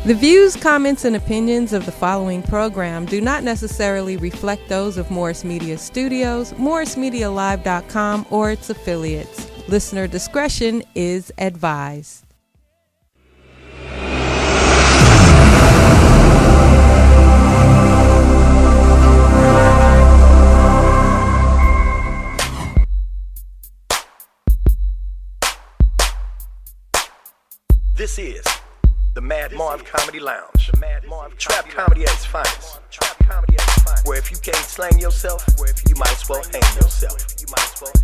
The views, comments, and opinions of the following program do not necessarily reflect those of Morris Media Studios, MorrisMediaLive.com, or its affiliates. Listener discretion is advised. This is the Mad Marv Comedy Lounge. The Mad Marv Trap Comedy at its finest. Where if you can't slang yourself, you might as well hang yourself.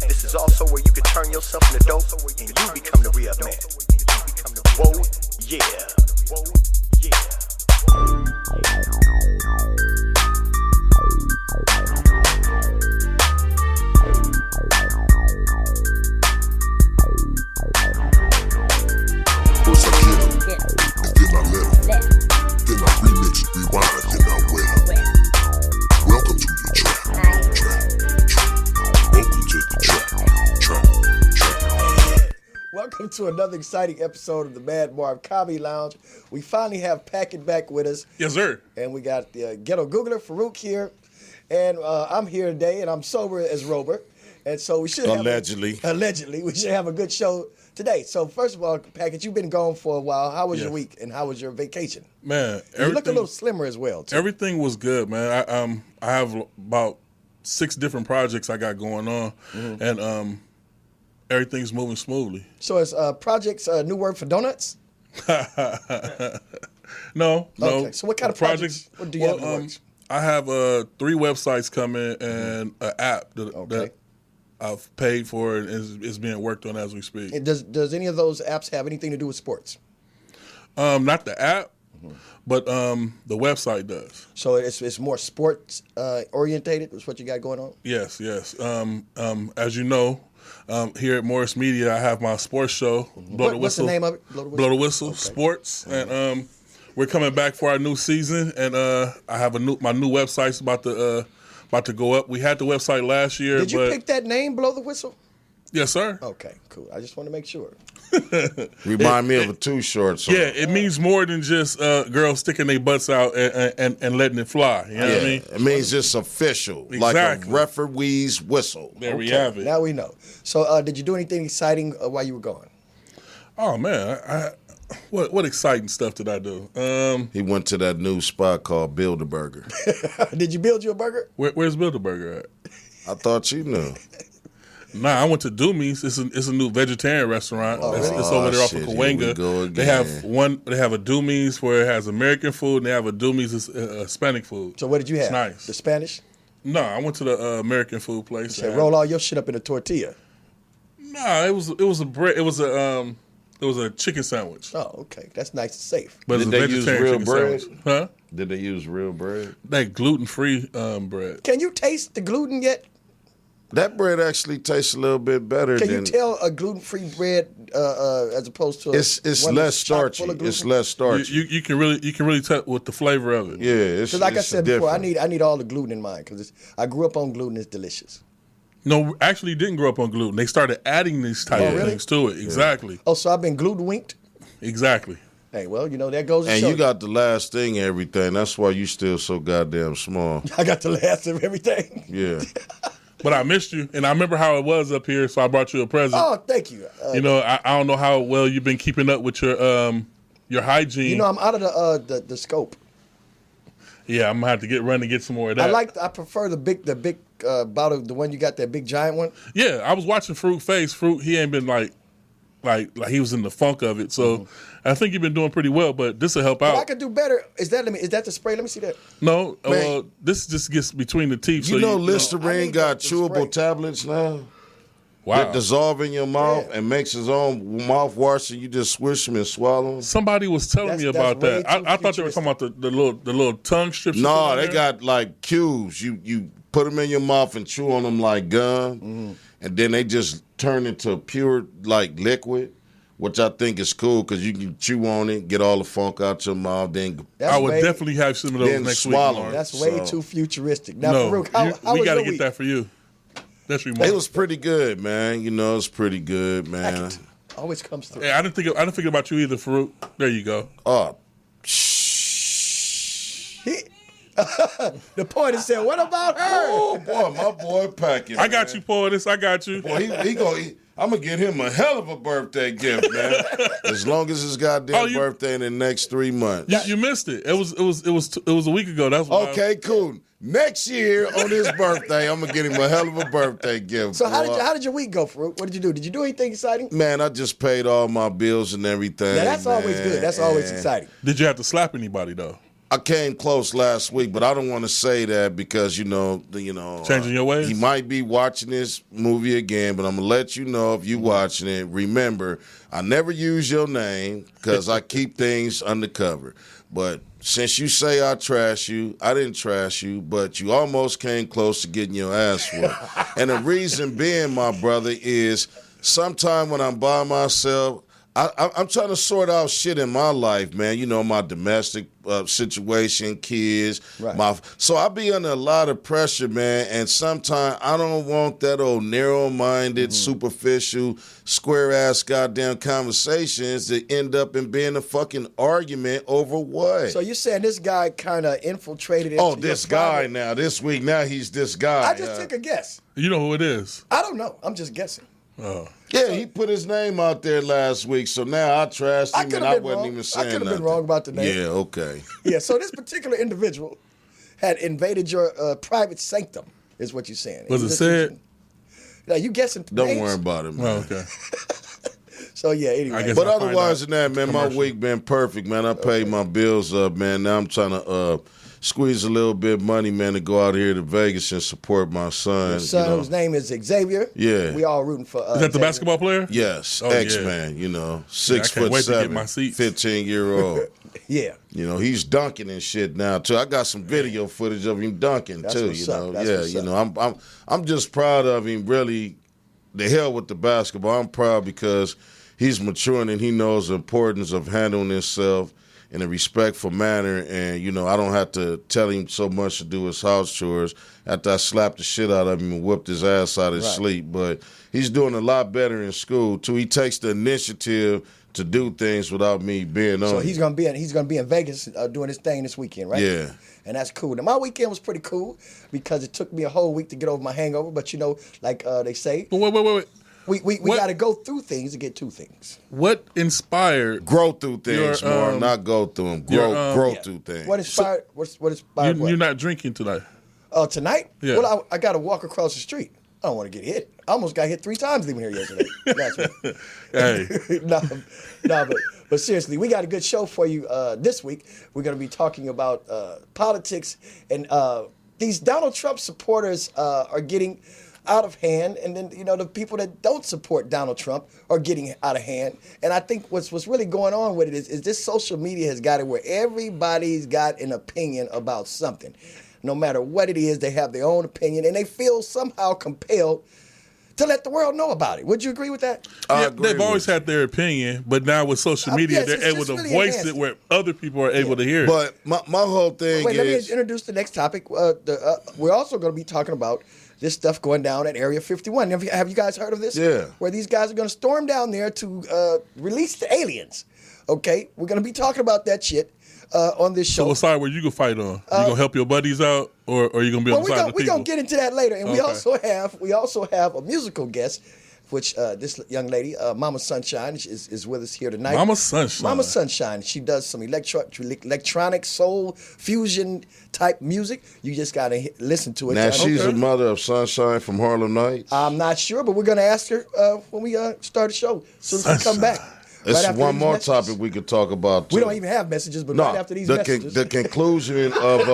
This is also where you can turn yourself into dope and you become the real man. Whoa, yeah. Whoa, yeah. First I get 'em, and then I let 'em. Then I remix, rewind, then I wet 'em. Welcome to the trap. Welcome to the trap. Welcome to another exciting episode of the Mad Marv Comedy Lounge. We finally have Packet back with us. Yes, sir. And we got the ghetto Googler, Farouk, here. And I'm here today, and I'm sober as Robert. And so we should Allegedly. We should have a good show today. So first of all, Packet, you've been gone for a while. How was your Yes. week, and how was your vacation? Man, You look a little slimmer as well, too. everything was good, man. I have about 6 different projects I got going on, and everything's moving smoothly. So is projects a new word for donuts? No. Okay, so what kind of projects? What do you have in the works? I have 3 websites coming and an app that I've paid for and is being worked on as we speak. And does any of those apps have anything to do with sports? Not the app, but the website does. So it's more sports orientated. Is what you got going on? Yes. As you know, here at Morris Media, I have my sports show, Blow the What's the Whistle. name of it? Blow the Whistle Sports, and we're coming back for our new season. And I have my new website's about to go up. We had the website last year. Did you but pick that name, Blow the Whistle? Yes, sir. Okay, cool. I just want to make sure. Remind me of a Too Short song. Yeah, it means more than just girls sticking their butts out and letting it fly. You know what I mean? It means it's official, like Exactly. a referee's whistle. There we have it. Now we know. So did you do anything exciting while you were gone? Oh man, what exciting stuff did I do? He went to that new spot called Build-A-Burger. Did you build you a burger? Where's Build-A-Burger at? I thought you knew. Nah, I went to Doomies. It's a new vegetarian restaurant. It's really? over there off Shit, of here we Cahuenga. go They have again. They have a Doomies where it has American food, and they have a Doomies that's Hispanic food. So what did you have? It's nice. The Spanish? No, I went to the American food place. Say, roll all your shit up in a tortilla. Nah, it was a bread. It was a chicken sandwich. Oh, okay. That's nice and safe. But Did it's a they use vegetarian real chicken bread? sandwich. Huh? Did they use real bread? That gluten-free bread. Can you taste the gluten yet? That bread actually tastes a little bit better Can than. you tell a gluten-free bread as opposed to It's one less that's chock full starchy. of gluten? It's less starchy. You can really tell with the flavor of it. Yeah, it's Because like I it's said before, I different. need all the gluten in mine because I grew up on gluten. It's delicious. No, actually, you didn't grow up on gluten. They started adding these type of really? things to it. Exactly. Oh, so I've been gluten winked? Exactly. Hey, well, that goes to And show you got the last thing and everything. That's why you still so goddamn small. I got the last of everything. Yeah. But I missed you, and I remember how it was up here, so I brought you a present. Oh, thank you. I don't know how well you've been keeping up with your hygiene. I'm out of the scope. Yeah, I'm gonna have to run and get some more of that. I prefer the big bottle, the one you got, that big giant one. Yeah, I was watching Fruit face. Fruit, he ain't been like he was in the funk of it. So I think you've been doing pretty well. But this will help But out. I could do better. Is that the spray? Let me see that. No, Man. this just gets between the teeth. You so know I Listerine need got the chewable spray. tablets now Wow. that dissolve in your mouth Yeah. and makes his own mouthwash, and you just swish them and swallow them. Somebody was telling me That's about way that. too I thought they were talking about the little tongue strips. No, they got like cubes. You put them in your mouth and chew on them like gum, and then they just turn into pure like liquid, which I think is cool because you can chew on it, get all the funk out your mouth, then I would way- definitely have some of those Then next swallow week. it. Lawrence. That's way So- too futuristic. Now, No, Farouk, how we was got your to get week? that for you. That's remarkable. it was pretty good, man. It's pretty good, man. Always comes through. Yeah, I didn't think about you either, Farouk. There you go. Oh, The pointer said, "What about her?" Oh boy, my boy packing. I got you, Portis. I got you. Boy, I'm gonna get him a hell of a birthday gift, man. As long as his goddamn birthday in the next 3 months. You missed it. It was a week ago. That's what okay. Cool. Next year on his birthday, I'm gonna get him a hell of a birthday gift. So how did your week go, Farouk? What did you do? Did you do anything exciting? Man, I just paid all my bills and everything. Yeah, that's always good. That's always exciting. Did you have to slap anybody though? I came close last week, but I don't want to say that because changing your ways. He might be watching this movie again, but I'm gonna let you know if you watching it. Remember, I never use your name because I keep things undercover. But since you say I trash you, I didn't trash you, but you almost came close to getting your ass whooped. And the reason being, my brother, is sometime when I'm by myself, I'm trying to sort out shit in my life, man. You know, my domestic situation, kids. Right. So I be under a lot of pressure, man, and sometimes I don't want that old narrow-minded, superficial, square-ass goddamn conversations that end up in being a fucking argument over what? So you're saying this guy kind of infiltrated into this guy now. This week, now he's this guy. I just took a guess. You know who it is? I don't know. I'm just guessing. Oh. Yeah, he put his name out there last week, so now I trashed him and I wasn't even saying nothing. I could have been wrong about the name. Yeah, okay. Yeah, so this particular individual had invaded your private sanctum, is what you're saying. Was it said? Now, you guessing Don't names? worry about it, man. Oh, okay. So, yeah, anyway. But otherwise than that, man, my week been perfect, man. I paid my bills up, man. Now I'm trying to squeeze a little bit of money, man, to go out here to Vegas and support my son. Your son, whose name is Xavier. Yeah. We all rooting for Is that the Xavier. basketball player? Yes, X-Man, you know, I can't wait to get my 6'7", seats. 15-year-old. Yeah. You know, he's dunking and shit now too. I got some video footage of him dunking too. What's You up. know, That's yeah. what's You up. know, I'm just proud of him. Really, the hell with the basketball. I'm proud because he's maturing and he knows the importance of handling himself in a respectful manner. And you know, I don't have to tell him so much to do his house chores after I slapped the shit out of him and whooped his ass out of his sleep. But he's doing a lot better in school too. He takes the initiative to do things without me being on. So he's gonna be in Vegas doing his thing this weekend, right? Yeah. And that's cool. Now my weekend was pretty cool because it took me a whole week to get over my hangover. But you know, like they say, But wait. we got to go through things to get to things. What inspired? Grow through things more, not go through them. Grow through things. What inspired? What inspired? You're not drinking tonight. Tonight? Yeah. Well, I got to walk across the street. I don't want to get hit. I almost got hit 3 times leaving here yesterday. Last week. Hey. but seriously, we got a good show for you this week. We're going to be talking about politics, and these Donald Trump supporters are getting out of hand, and then the people that don't support Donald Trump are getting out of hand. And I think what's really going on with it is this social media has got it where everybody's got an opinion about something. No matter what it is, they have their own opinion, and they feel somehow compelled to let the world know about it. Would you agree with that? Yeah, they've always had their opinion, but now with social media, yes, they're able to really voice enhanced. it where other people are able to hear it. But my whole thing Wait, let me is introduce the next topic. We're also going to be talking about this stuff going down at Area 51. Have you guys heard of this? Yeah. Where these guys are going to storm down there to release the aliens. Okay? We're going to be talking about that shit on this show. So what side where you can fight on? You gonna help your buddies out, or are you gonna be on the side of the We're people? going to get into that later. And Okay. we also have a musical guest, which this young lady, Mama Sunshine, is with us here tonight. Mama Sunshine. Mama Sunshine. She does some electronic soul fusion type music. You just got to listen to it. now John. she's the mother of Sunshine from Harlem Nights. I'm not sure, but we're going to ask her when we start the show. So we come back. It's Right after one these more messages. topic we could talk about. We too. don't even have messages, but no, right after these the messages. the conclusion of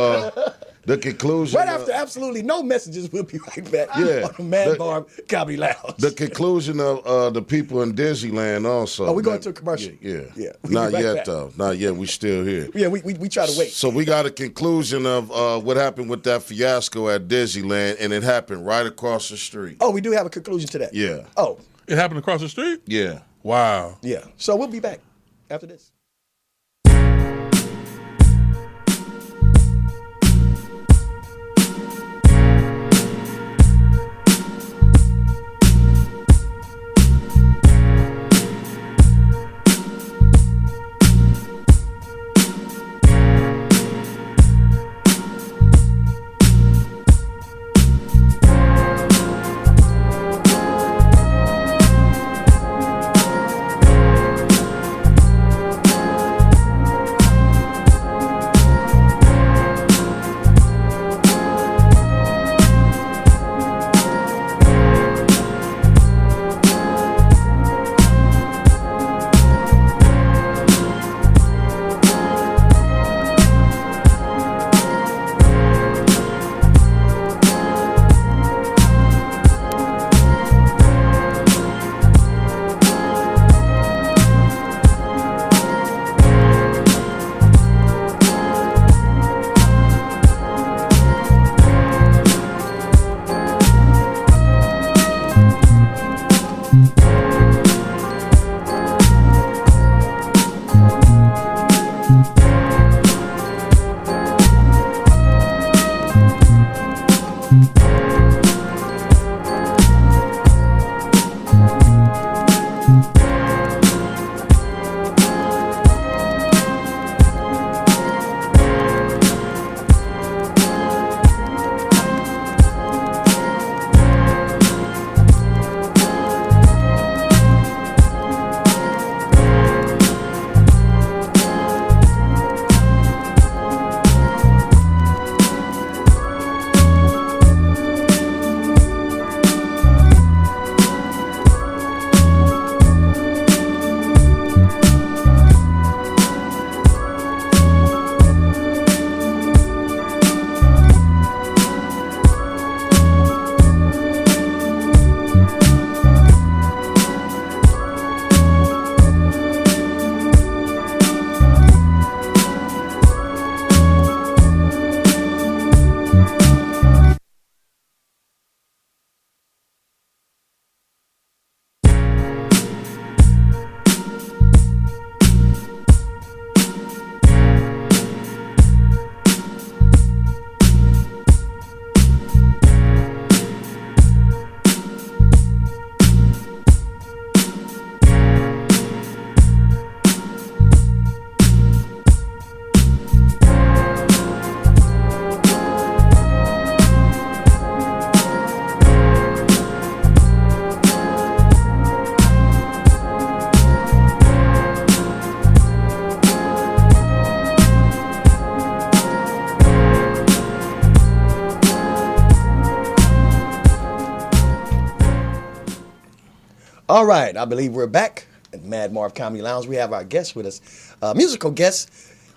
the conclusion. Right after absolutely no messages, we'll be right back Yeah. on the Mad Marv Comedy Lounge. the conclusion of the people in Disneyland also. Oh, we going to a commercial. Yeah. Yeah. We'll Not be right yet back. though. Not yet. We still here. Yeah, we try to wait. So we got a conclusion of what happened with that fiasco at Disneyland, and it happened right across the street. Oh, we do have a conclusion to that. Yeah. Oh, It happened across the street? Yeah. Wow. yeah. So we'll be back after this. All right, I believe we're back at Mad Marv Comedy Lounge. We have our guest with us, musical guest,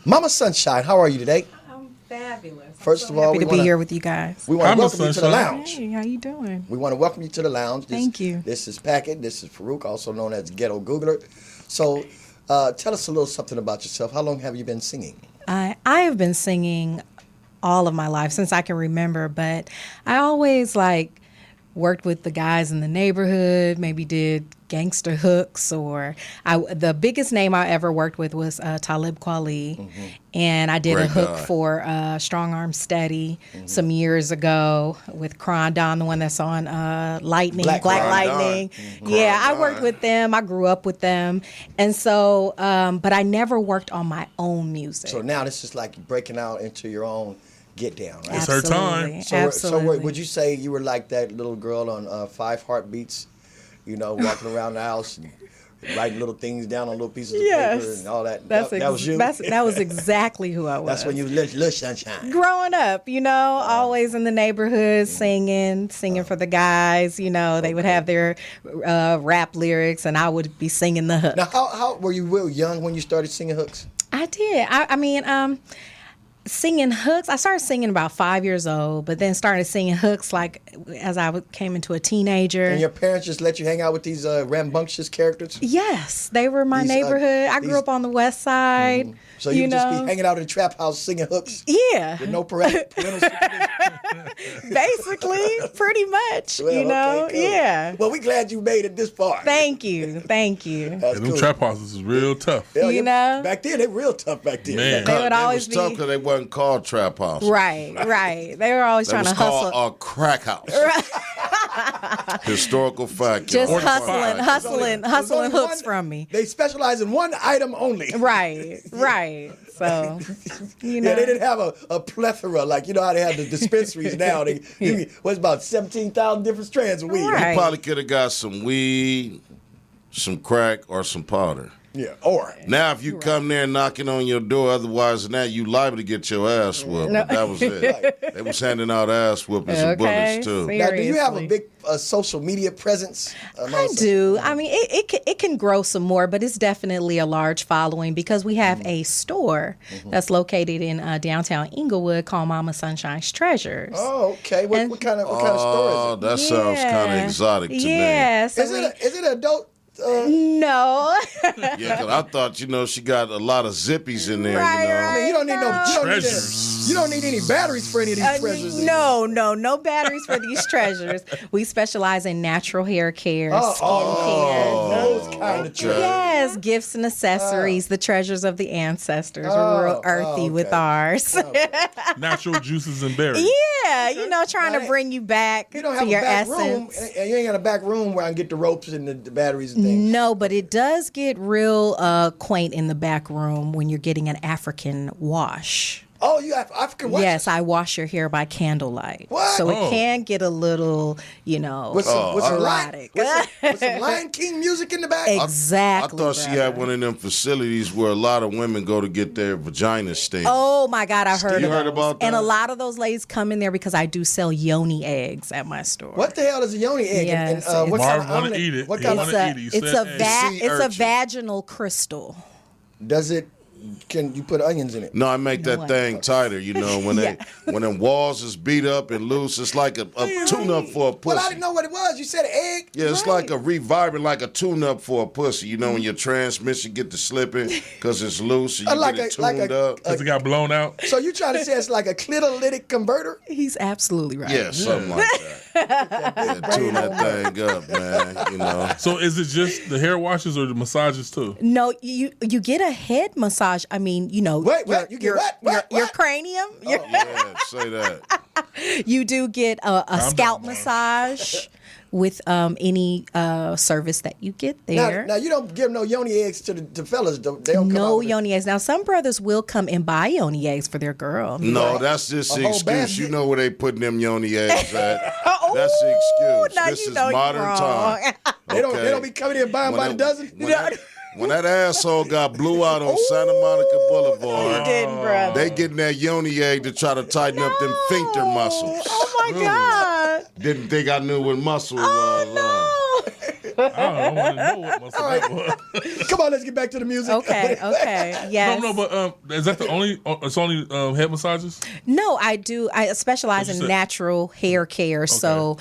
Mama Sunshine. How are you today? I'm fabulous. First of all, Happy to be here with you guys. We want to Mama welcome you to the Sunshine. lounge. Hey, how you doing? We want to welcome you to the lounge. Thank you. This is Packett. This is Farouk, also known as Ghetto Googler. So, tell us a little something about yourself. How long have you been singing? I have been singing all of my life since I can remember, but I always worked with the guys in the neighborhood, maybe did gangster hooks, or the biggest name I ever worked with was Talib Kweli, and I did Great a hook guy. for Strong Arm Steady some years ago with Cron Don, the one that's on Lightning, Black Black Cron Lightning. Don. Yeah, Cron I worked Don. with them. I grew up with them, and so, but I never worked on my own music. So now this is like breaking out into your own get down, right? It's her time. Absolutely. Would you say you were like that little girl on 5 Heartbeats, walking around the house and writing little things down on little pieces of paper and all that? That was you? That was exactly who I was. That's when you little sunshine. Growing up, always in the neighborhood singing for the guys. They would have their rap lyrics, and I would be singing the hook. Now, how were you real young when you started singing hooks? I did. I mean, singing hooks. I started singing about 5 years old, but then started singing hooks as I came into a teenager. And your parents just let you hang out with these rambunctious characters? Yes, they were my These, neighborhood. I grew these- up on the west side. So you just be hanging out in the trap house singing hooks Yeah, with no parental supervision? basically, pretty much. Well, okay, cool. Yeah. Well, we glad you made it this far. Thank you. That's And them cool. trap houses is real tough. Hell, You yeah, know? back then they real tough back then. Man. They would It always was tough be because they wasn't called trap house. right. They were always They trying was to hustle. called a crack house. Historical fact. Just y'all. hustling There's only hooks one- from me. They specialize in one item only. Right. So, Yeah, they didn't have a plethora like how they have the dispensaries now. What's about 17,000 different strands of weed. Right. Probably could have got some weed, some crack, or some powder. Yeah, or Now, if you come there knocking on your door, otherwise than that, you liable to get your ass whooped. But that was it. They was handing out ass whoopings and Okay, bullets, too. see. now, do you have a Seriously. big social media presence? I do. I mean, it can grow some more, but it's definitely a large following because we have a store that's located in downtown Inglewood called Mama Sunshine's Treasures. Oh, okay. What kind of store Oh, is that sounds kind of exotic to me. Yeah. So it? Is it adult? no. Yeah, 'cause I thought, she got a lot of zippies in there, Right, I mean, you don't need Treasures. you don't need any batteries for any of these treasures. No batteries for these treasures. We specialize in natural hair care, skincare. Those kind of treasures. Yes, gifts and accessories, the treasures of the ancestors. We're real earthy with okay. ours. Natural juices and berries. Yeah, trying to bring you back You don't to have a your back room, essence. and you ain't got a back room where I can get the ropes and the batteries and things. No, but it does get real quaint in the back room when you're getting an African wash. Oh, you have African watches? Yes, I wash your hair by candlelight. What? So Oh. it can get a little, With some erotic. with some Lion King music in the back. Exactly. I thought she had one of them facilities where a lot of women go to get their vaginas steamed. Oh my God, I heard You of heard those. about And a that? lot of those ladies come in there because I do sell yoni eggs at my store. What the hell is a yoni egg? Yes, and what kind Marv of wanna omelet? eat it. What He kind wanna of eat it. He it's said, Sea it's a urchin. vaginal crystal. does it? Can you put onions in it? No, I make that what? thing tighter. When them walls is beat up and loose, it's like a tune-up for a pussy. Well, I didn't know what it was. You said egg. Yeah, it's like a reviving, like a tune-up for a pussy. When your transmission get to slipping because it's loose, and you Like get it a- like tuned a- up. Because it got blown out. So you trying to say it's like a clitolytic converter? He's absolutely right. Yeah, something like that. Yeah, tune that thing up, man. So is it just the hair washes or the massages too? No, you get a head massage. I mean, Wait, you get what? your What? cranium. Yeah, say that. You do get a scalp massage with any service that you get there. Now you don't give no yoni eggs to the fellas. They don't come out No with it. yoni eggs. Now some brothers will come and buy yoni eggs for their girl. No, that's just A the whole excuse. basket. You know where they putting them yoni eggs at. Oh, That's the excuse. now This you is know you're modern wrong. time. They don't be coming in buying by the dozen. When that asshole got blew out on Santa Monica Boulevard, Didn't, brother. they getting that yoni egg to try to tighten up them sphincter muscles. Oh my God. Didn't think I knew what muscle was. I don't want to know what most of that was. Come on, let's get back to the music. Okay. Yes. No, but is that the only? It's only head massages? No, I do. I specialize What'd in you say? natural hair care. So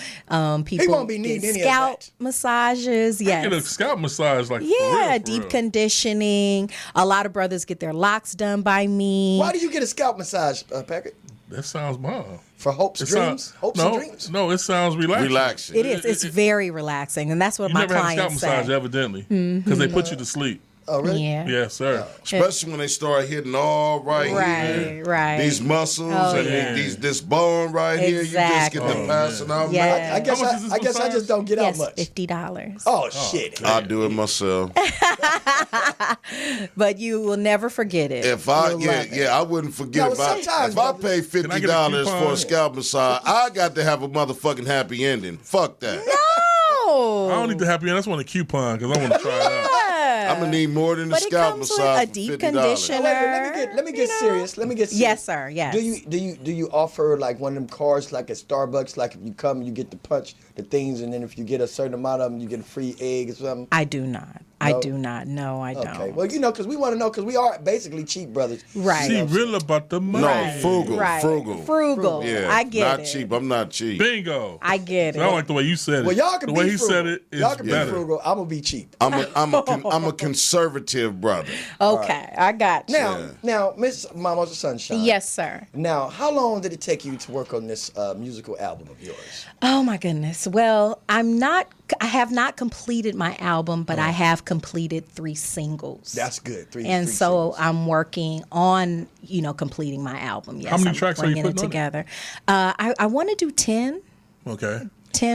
people won't be needing get any of scalp that. massages. Yes. Get a scalp massage, like Yeah, for deep real. conditioning. A lot of brothers get their locks done by me. Why do you get a scalp massage, Patrick? That sounds bomb. For hopes, It dreams? sounds- Hopes no, and dreams? No, it sounds relaxing. Relaxing. It is. It's very relaxing, and that's what You my never had a scalp clients massage, say. evidently, because they put you to sleep. Oh, really? Yeah. Yes, sir. Especially when they start hitting all right here. Right. These muscles Oh, and yeah. this bone right here, you just get Exactly. the passing out. Yeah. man. I guess How much is this I guess I massage? just don't get out Yes, much. $50. Oh, shit. I do it myself. But you will never forget it. If I You'll love it. I wouldn't forget No, if I sometimes, pay Can I get a $50 for coupon? a scalp massage, I got to have a motherfucking happy ending. Fuck that. No. I don't need the happy end. I just want a coupon because I want to try it out. I'm gonna need more than a But it scalp comes with massage a for deep $50. conditioner. Let me get serious. Let me get serious. Yes, sir. Yes. Do you offer like one of them cards like at Starbucks? Like if you come, you get to punch the things, and then if you get a certain amount of them, you get a free egg or something. I do not. No? I do not. No, I Okay. don't. Well, because we want to know because we are basically cheap brothers. Right. She real about the money. No, frugal, Right. frugal. Frugal. Yeah, I get not it. cheap. I'm not cheap. Bingo. I get I don't it. like the way you said it. Well, y'all can the be way he frugal. said it is Y'all can better. be frugal. I'm gonna be cheap. I'm a conservative brother. Okay, I got you. Now, Miss Mama Sunshine. Yes, sir. Now, how long did it take you to work on this musical album of yours? Oh my goodness. Well, I have not completed my album, but I have completed 3 singles. That's good. Three. And three so singles. I'm working on, completing my album. Yes, How many I'm tracks are you bringing it putting on it? together. I want to do 10 Okay.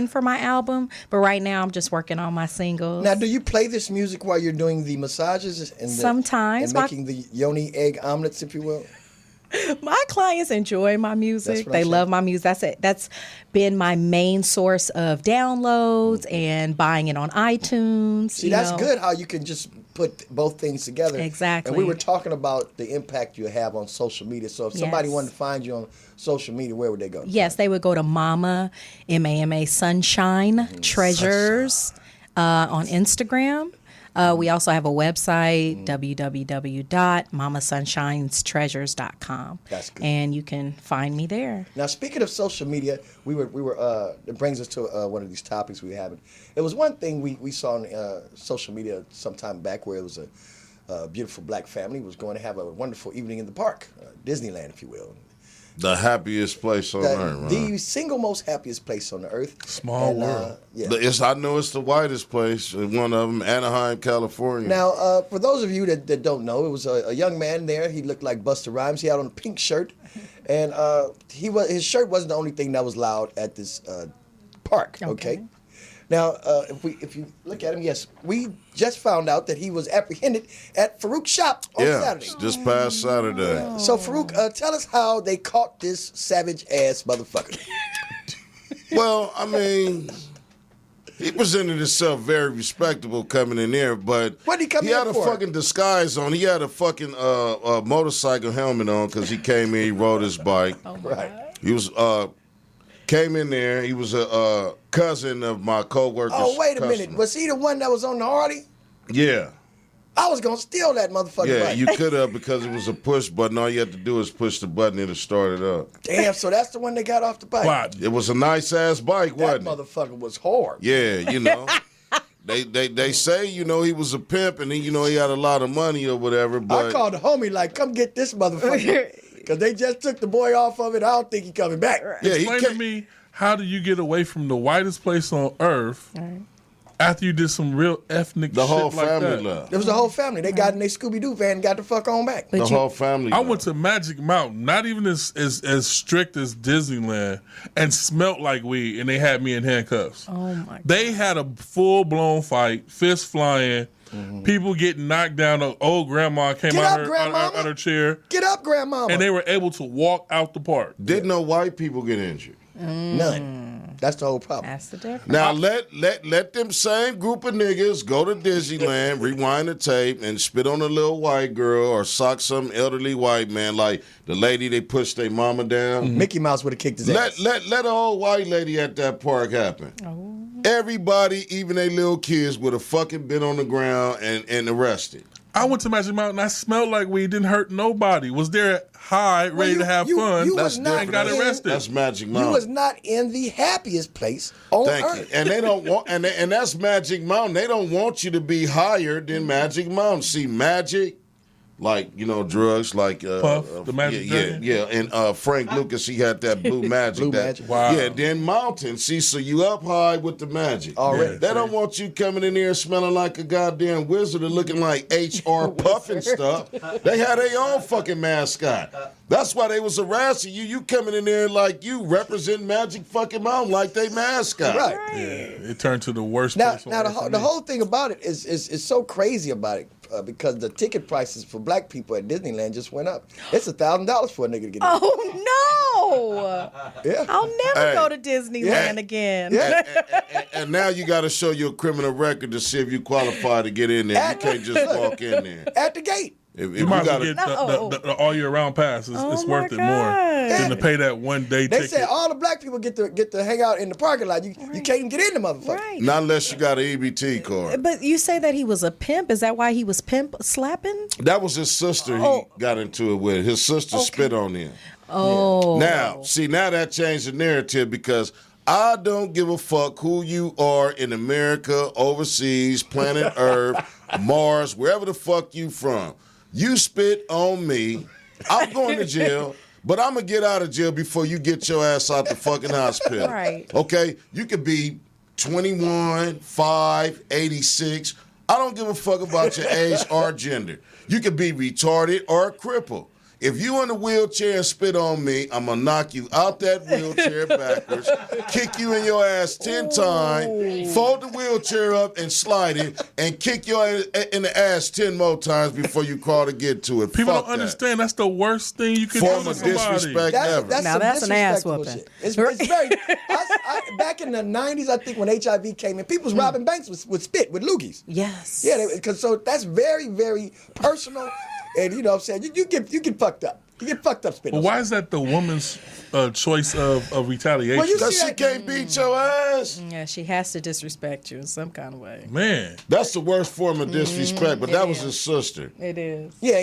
for my album, but right now I'm just working on my singles. Now, do you play this music while you're doing the massages and Sometimes. and making the yoni egg omelets, if you will? My clients enjoy my That's music. what They I'm love saying. my music. That's been my main source of downloads and buying it on iTunes. See, that's good how you can just put both things together. Exactly. And we were talking about the impact you have on social media. So if somebody Yes. wanted to find you on social media, where would they go? Yes, they would go to Mama, MAMA Sunshine Treasures on Instagram. We also have a website, www.mamasunshines.treasures.com. That's good. And you can find me there. Now, speaking of social media, we were. It brings us to one of these topics we have. It was one thing we saw on social media sometime back where it was a beautiful black family was going to have a wonderful evening in the park, Disneyland, if you will. The happiest place on earth, man. The single most happiest place on the earth. Small world. Yeah. I know it's the whitest place. One of them, Anaheim, California. Now, for those of you that don't know, it was a young man there. He looked like Busta Rhymes. He had on a pink shirt, and his shirt wasn't the only thing that was loud at this park. Okay. Now, if you look at him, yes, we just found out that he was apprehended at Farouk's shop on Saturday. just past Saturday. So Farouk, tell us how they caught this savage ass motherfucker. Well, I mean, he presented himself very respectable coming in there, but What did he come he in had a for? fucking disguise on. He had a fucking motorcycle helmet on because he came in, he rode his bike. Right. He was came in there. He was a cousin of my coworker's Oh, wait a customer. minute. Was he the one that was on the Harley? Yeah. I was gonna steal that motherfucker. Yeah, bike. you could have because it was a push button. All you had to do is push the button and it started up. Damn. So that's the one that got off the bike. Wow. It was a nice ass bike, That wasn't it? motherfucker was hard. Yeah, They say, he was a pimp and he had a lot of money or whatever, I but called the homie like, come get this motherfucker. Because they just took the boy off of it. I don't think he coming back. yeah, he Explain to came, me, how do you get away from the whitest place on earth after you did some real ethnic the shit whole like family that? left. It was the whole family. They got in their Scooby-Doo van and got the fuck on back. But The whole family I left. went to Magic Mountain, not even as strict as Disneyland, and smelt like weed, and they had me in handcuffs. Oh my God. They had a full-blown fight, fists flying, people getting knocked down. An old grandma came Get out up, her, grandmama. out her chair, Get up, grandmama. and they were able to walk out the park. Didn't no white people get injured. None. That's the whole problem. That's the difference. Now let them same group of niggas go to Disneyland, rewind the tape, and spit on a little white girl or sock some elderly white man like the lady they pushed their mama down. Mickey Mouse would have kicked his ass. Let an old white lady at that park happen. Everybody, even their little kids, would have fucking been on the ground and arrested. I went to Magic Mountain. I smelled like weed. Didn't hurt nobody. Was there high, ready to have fun, you was not and got arrested. That's Magic Mountain. You was not in the happiest place on Thank earth. you. And they don't want, and that's Magic Mountain. They don't want you to be higher than Magic Mountain. See, Magic, like, drugs, like Puff, the Magic Dragon? yeah. And Frank Lucas, he had that blue magic. Blue that, magic. Wow. Yeah, then Mountain. See, so you up high with the magic. Already. They don't want you coming in there smelling like a goddamn wizard and looking like H.R. Puff and stuff. They had their own fucking mascot. That's why they was harassing you. You coming in there like you represent Magic fucking Mountain like they mascot. Right. Yeah, it turned to the worst Now, place on now earth for the me. whole thing about it is so crazy about it because the ticket prices for black people at Disneyland just went up. It's $1,000 for a nigga to get in. Oh no! Yeah. I'll never Hey. go to Disneyland Yeah. again. Yeah. And now you got to show your criminal record to see if you qualify to get in there. You can't just walk in there. At the gate. If You might as well gotta- get the all year round pass. It's Oh, worth my it more God. than to pay that one day They ticket. said all the black people get to hang out in the parking lot. You can't even get in the motherfucker. Right. Not unless you got an EBT card. But you say that he was a pimp. Is that why he was pimp slapping? That was his sister he Oh. got into it with. His sister spit on him. Oh. Now that changed the narrative because I don't give a fuck who you are in America, overseas, planet Earth, Mars, wherever the fuck you from. You spit on me, I'm going to jail, but I'm going to get out of jail before you get your ass out the fucking hospital. Right. Okay? You could be 21, 5, 86. I don't give a fuck about your age or gender. You could be retarded or a cripple. If you in a wheelchair and spit on me, I'm going to knock you out that wheelchair backwards, kick you in your ass 10 times, fold the wheelchair up and slide it, and kick your ass in the ass 10 more times before you crawl to get to it. People Fuck don't understand that's the worst thing you can Form do of to somebody. disrespect ever. Now some that's an ass disrespectful whooping. shit. It's very. Back in the 90s, I think when HIV came in, people was robbing banks with spit, with loogies. Yes. Yeah, because so that's very, very personal, and you know what I'm saying you get fucked up. You get fucked up spitting. But why is that the woman's choice of retaliation? Well, you Because see she that- can't beat your ass. Yeah, she has to disrespect you in some kind of way. Man, That's the worst form of disrespect, but that was his sister. It is. Yeah,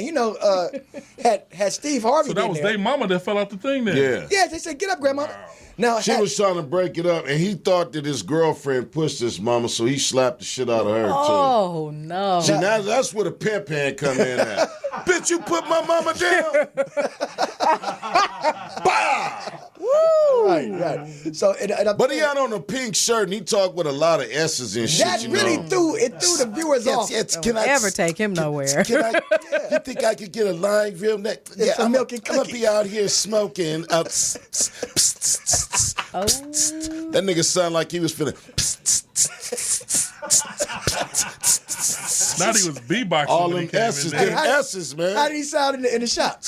had Steve Harvey so that been was there. their mama that fell out the thing then. Yeah. Yeah, they said, get up, grandma. Now, She was trying to break it up, and he thought that his girlfriend pushed his mama, so he slapped the shit out of her, too. Oh no. See, now that's where the pimp hand come in at. Bitch, you put my mama down. Bah! Right. So, But he had on a pink shirt, and he talked with a lot of S's and shit, that you really know. threw the viewers off. Can I Ever take him nowhere. Can I, you think I could get a line real neck? It's a milk and I'm gonna cookie. be out here smoking. That nigga sound like he was finna. Now he was beatboxing All when them he came S's, in there. them S's, man. How did he sound in the shop?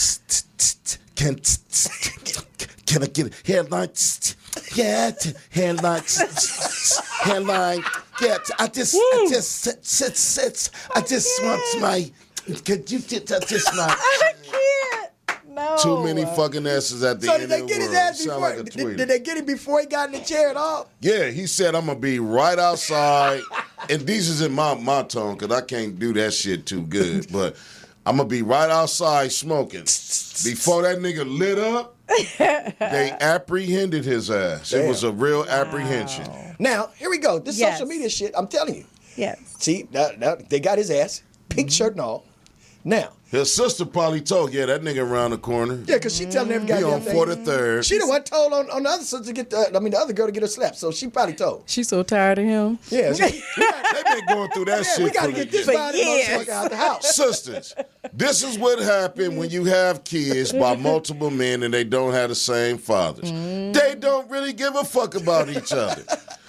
Can I get a headline? Yeah, headline. Headline. Yeah, I just want my. Could you just my. I can't. No. Too many fucking S's at the So end did of they the get his world. ass Sound before? like a tweeter. Did they get him before he got in the chair at all? Yeah, he said, I'm going to be right outside. And these is in my tone because I can't do that shit too good. But I'm going to be right outside smoking. Before that nigga lit up, they apprehended his ass. It was a real apprehension. Now, here we go. This Yes. social media shit, I'm telling you. Yes. See, now they got his ass, pink shirt and all. Now, His sister probably told, that nigga around the corner. yeah, because she telling every He goddamn on thing. 43rd. She the one told on the other sister to get the other girl to get her slapped. So she probably told. She's so tired of him. Yeah, They been going through that shit we got to for get this For body years. motherfucker out the house. Sisters, this is what happened when you have kids by multiple men and they don't have the same fathers. They don't really give a fuck about each other.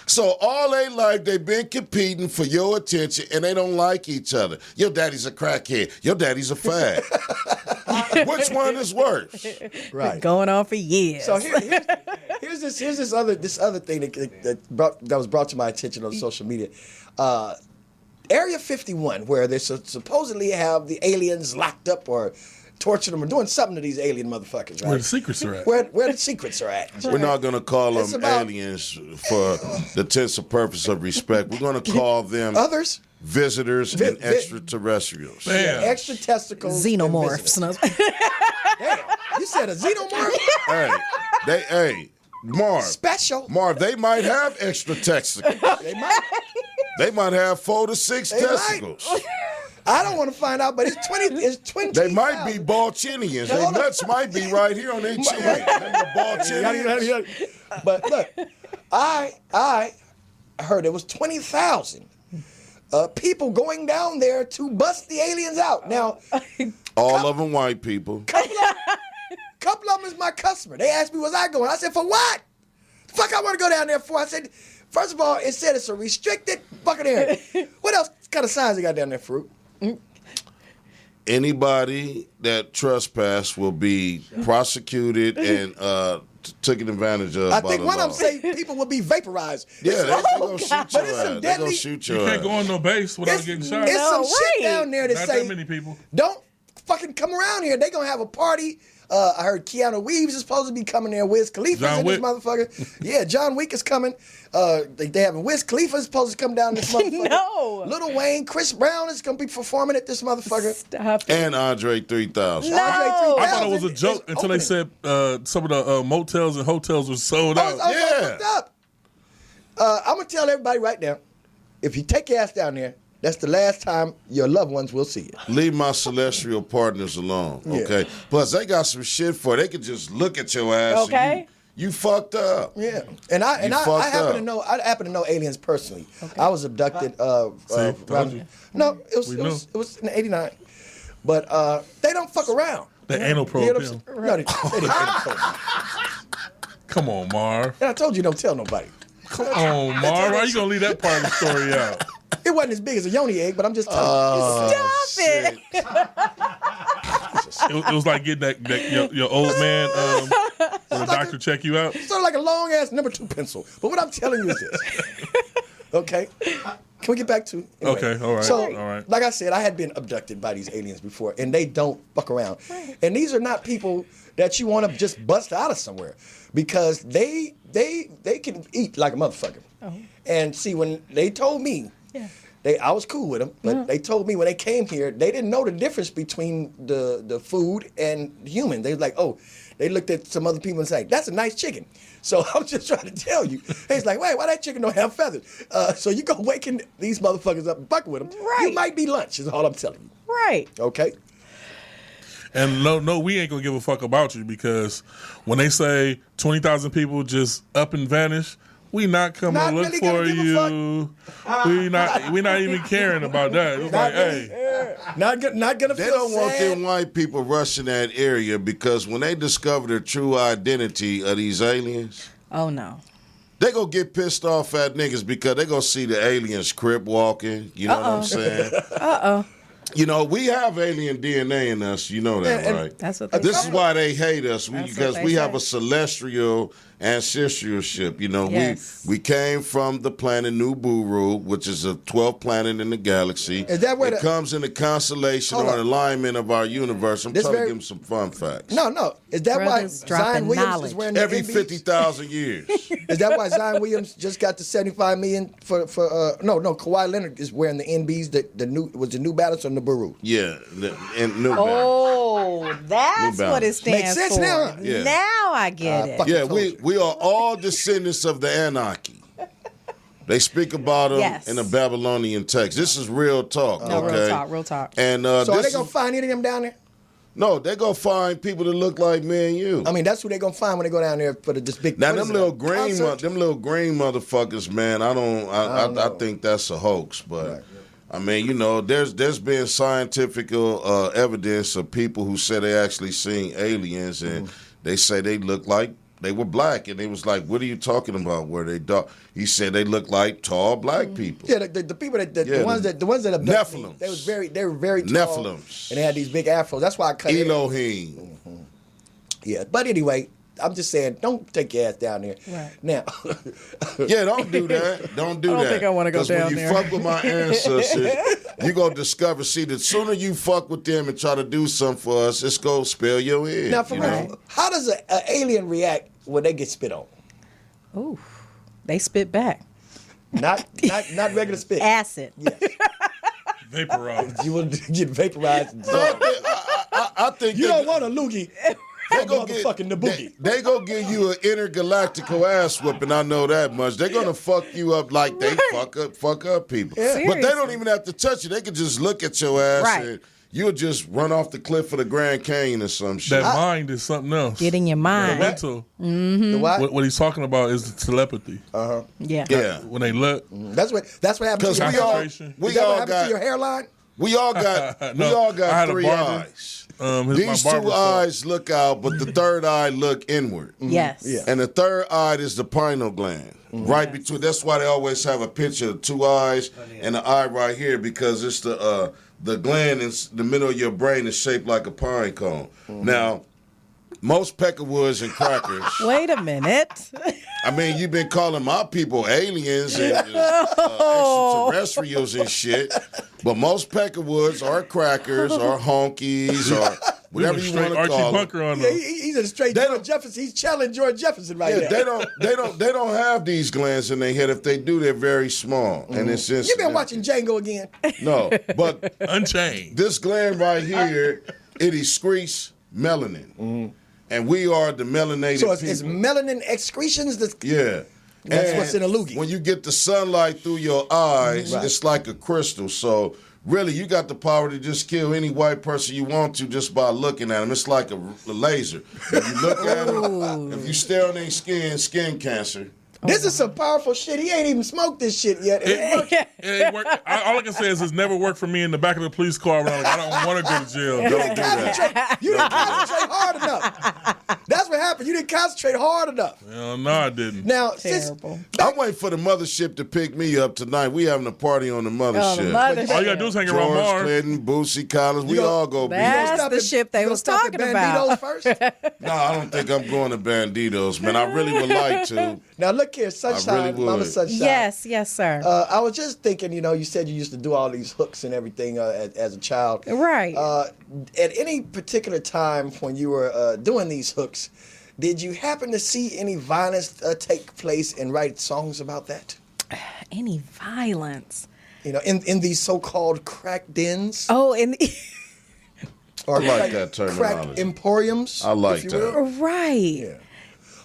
So all their life they've been competing for your attention and they don't like each other. Your daddy's a crackhead. Your daddy's a fag. Which one is worse? Right. Going on for years. So here's this other thing that was brought to my attention on social media. Area 51, where they supposedly have the aliens locked up or torturing them or doing something to these alien motherfuckers. Right? Where the secrets are at. Where the secrets are at. We're not going to call It's them about- aliens for the tense of purpose of respect. We're going to call them Others. visitors and extraterrestrials. Damn. Extra testicles. and Xenomorphs. visitors. Damn. You said a xenomorph? Hey, Marv. Special. Marv, they might have extra testicles. They might. They might have 4 to 6 They might. testicles. I don't want to find out, but it's 20. It's 20. They might be ball-chinians. Their nuts might be right here on their chin. Remember ball-chinians? But look, I heard it was 20,000 people going down there to bust the aliens out. Now, All of them white people. couple of them is my customer. They asked me, was I going? I said, for what? The fuck I want to go down there for? I said, first of all, it said it's a restricted fucking area. What else kind of signs they got down there, Fruit? Anybody that trespass will be prosecuted and taken advantage of I by think the one law. of them say people will be vaporized. Yeah, they gonna shoot your But it's some ass. They deadly- gonna shoot You your can't ass. go on no base without getting shot. It's some No, shit right. down there that Not say that many people. don't fucking come around here. They gonna have a party. I heard Keanu Reeves is supposed to be coming there. Wiz Khalifa's John in this Wick. motherfucker. Yeah, John Wick is coming. They having Wiz Khalifa is supposed to come down this motherfucker. No. Lil Wayne, Chris Brown is gonna be performing at this motherfucker. Stop it. And Andre 3000. No. Andre I thought it 3000 was a joke is until they opening. said some of the motels and hotels were sold I out. was all Yeah. fucked up. I'm gonna tell everybody right now, if you take your ass down there, that's the last time your loved ones will see you. Leave my celestial partners alone, okay? Plus, they got some shit for it. They could just look at your ass. and Okay. You fucked up. Yeah, and I fucked happen up. to know aliens personally. I was abducted. told around- you. No, it We was in '89, but they don't fuck around. The anal You probe. know what I'm yeah. saying? No, they didn't tell me. Come on, Marv. And I told you don't tell nobody. Come on, Marv. Why you gonna leave that part of the story out? It wasn't as big as a yoni egg, but I'm just telling you. Stop it. It was like getting your old man when the doctor check you out. Sort of like a long ass number 2 pencil. But what I'm telling you is this. Okay? Can we get back to anyway. Okay, all right, So, all right. like I said, I had been abducted by these aliens before, and they don't fuck around. And these are not people that you want to just bust out of somewhere because they can eat like a motherfucker. And see, when they told me, I was cool with them, but they told me when they came here, they didn't know the difference between the food and human. They was like, oh, they looked at some other people and said, that's a nice chicken. So I'm just trying to tell you. It's like, wait, why that chicken don't have feathers? So you go waking these motherfuckers up and fucking with them. Right. You might be lunch, is all I'm telling you. Right. Okay? And no, we ain't gonna give a fuck about you because when they say 20,000 people just up and vanish, we not coming Not to look really for gonna give a you. We not even caring about that. It's like, really. hey, Not gonna They feel don't want sad. them white people rushing that area because when they discover the true identity of these aliens, Oh, no. they gonna get pissed off at niggas because they gonna see the aliens crip walking. You know what I'm saying? You know, we have alien DNA in us. You know that, And- right? That's what they This say. is why they hate us That's because what we they have say. a celestial ancestorship. You know, Yes. we came from the planet Nibiru, which is a 12th planet in the galaxy. Is that where it comes in the constellation Hold or on. alignment of our universe? I'm This trying to very- give them some fun facts. No. Is that Brothers why dropping Zion Williams knowledge. is wearing the Every NBs? 50,000 years. Is that why Zion Williams just got the $75 million for no, Kawhi Leonard is wearing the NBs, the New Balance or Nibiru? Yeah. And New Balance. Oh, that's New what it Balance. stands Makes sense for. now, huh? Yeah. Now I get it. fuck. Yeah, told we, you. we are all descendants of the anarchy. They speak about them Yes. in the Babylonian text. This is real talk, No, okay? real talk. And So are this they gonna find any of them down there? no, they gonna find people that look like me and you. I mean, that's who they gonna find when they go down there for this big. Now what them is it, little a green, concert? them little green motherfuckers, man. I know. think that's a hoax, but. I mean, you know, there's been scientific evidence of people who say they actually seen aliens, and they say they look like they were black, and they was like, "What are you talking about? Were they dark?" He said they look like tall black people. Yeah, the people that Yeah, the ones that abducted me, Nephilims. they were very tall, Nephilims. and they had these big afros. That's why I cut it. Elohim. Yeah, but anyway, I'm just saying, don't take your ass down there. Right. Now, Yeah, don't do that. Don't do that. I don't think I wanna go 'Cause down when you there. fuck with my ancestors, you gonna discover. See, the sooner you fuck with them and try to do something for us, it's gonna spell your head. now for you real, know? how does an alien react when they get spit on? Ooh, they spit back. Not regular spit. Acid. Vaporized. You want to get vaporized? And I think you they- don't want a loogie. They Go gonna motherfucking the boogie. They gonna give you an intergalactical ass whooping. I know that much. They're gonna fuck you up like they fuck up people. Yeah. But they don't even have to touch you. They can just look at your ass Right. and you'll just run off the cliff of the Grand Canyon or some shit. That mind is something else. Get in your The mind. mental. The what? What he's talking about is the telepathy. Yeah. Yeah, When they look, That's what happened to because your we all Concentration. Is that what we all happened to got your hairline? we all got No, we all I got had a 3 barber. eyes. my These barber 2 said- eyes look out, but the third eye look inward. Yes. Yeah. And the third eye is the pineal gland, right between. That's why they always have a picture of 2 eyes and the eye right here, because it's the gland in the middle of your brain is shaped like a pine cone. Now, most peckerwoods and crackers. Wait a minute. I mean, you've been calling my people aliens and extraterrestrials and shit, but most peckerwoods are crackers or honkies or We whatever went you straight want to Archie call them. Bunker on Yeah, them. he's a straight They George don't- Jefferson. He's challenging George Jefferson right Yeah, now. they don't have these glands in their head. If they do, they're very small, and it's just You've been watching Django again. No, but Unchained. this gland right here, it excretes melanin, and we are the melanated So it's people. melanin excretions. Yeah. That's And what's in a loogie. When you get the sunlight through your eyes, Right. it's like a crystal. So really, you got the power to just kill any white person you want to just by looking at them. It's like a laser. If you look at them, if you stare on their skin cancer. This is some powerful shit. He ain't even smoked this shit yet. It ain't work. All I can say is it's never worked for me in the back of the police car when I'm like, I don't want to go to jail. You Don't didn't do that. concentrate. You didn't concentrate hard enough. That's what happened. You didn't concentrate hard enough. No, I didn't. Now, Terrible. I'm waiting for the mothership to pick me up tonight. We having a party on the mothership. mothership. All you gotta do is hang around George Marv. Clinton, Boosie Collins, we gonna- all go be That's there. the ship they was talking about. First? No, I don't think I'm going to Banditos, man. I really would like to. Now look here, Sunshine, really Mama would. Sunshine. Yes, sir. I was just thinking, you said you used to do all these hooks and everything as a child. Right. At any particular time when you were doing these hooks, did you happen to see any violence take place and write songs about that? Any violence? In these so-called crack dens Oh, and or I like crack, that crack terminology. emporiums. I like if you will. right. Yeah.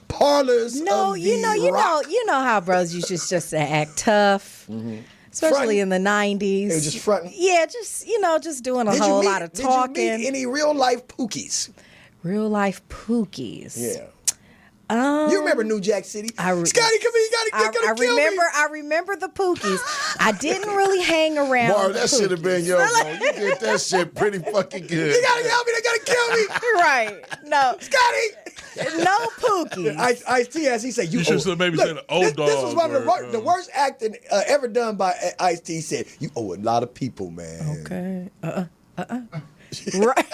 Parlors. No, of you the rock. know how bros used to just act tough, especially Frontin'. in the '90s. They were just fronting. Yeah, just doing a whole lot of talking. Did you meet any real life pookies? Real life pookies. Yeah. You remember New Jack City? I re- Scotty, come here. You gotta kill me. I remember the pookies. I didn't really hang around. Marv, the that should have been Pookies. your fault. You did that shit pretty fucking good. You gotta help me. They gotta kill me. Right. No. Scotty. No pookies. Ice-T, as he said, You should have maybe said old This was dog one of or, the worst acting ever done by Ice-T. He said, you owe a lot of people, man. Okay. Right.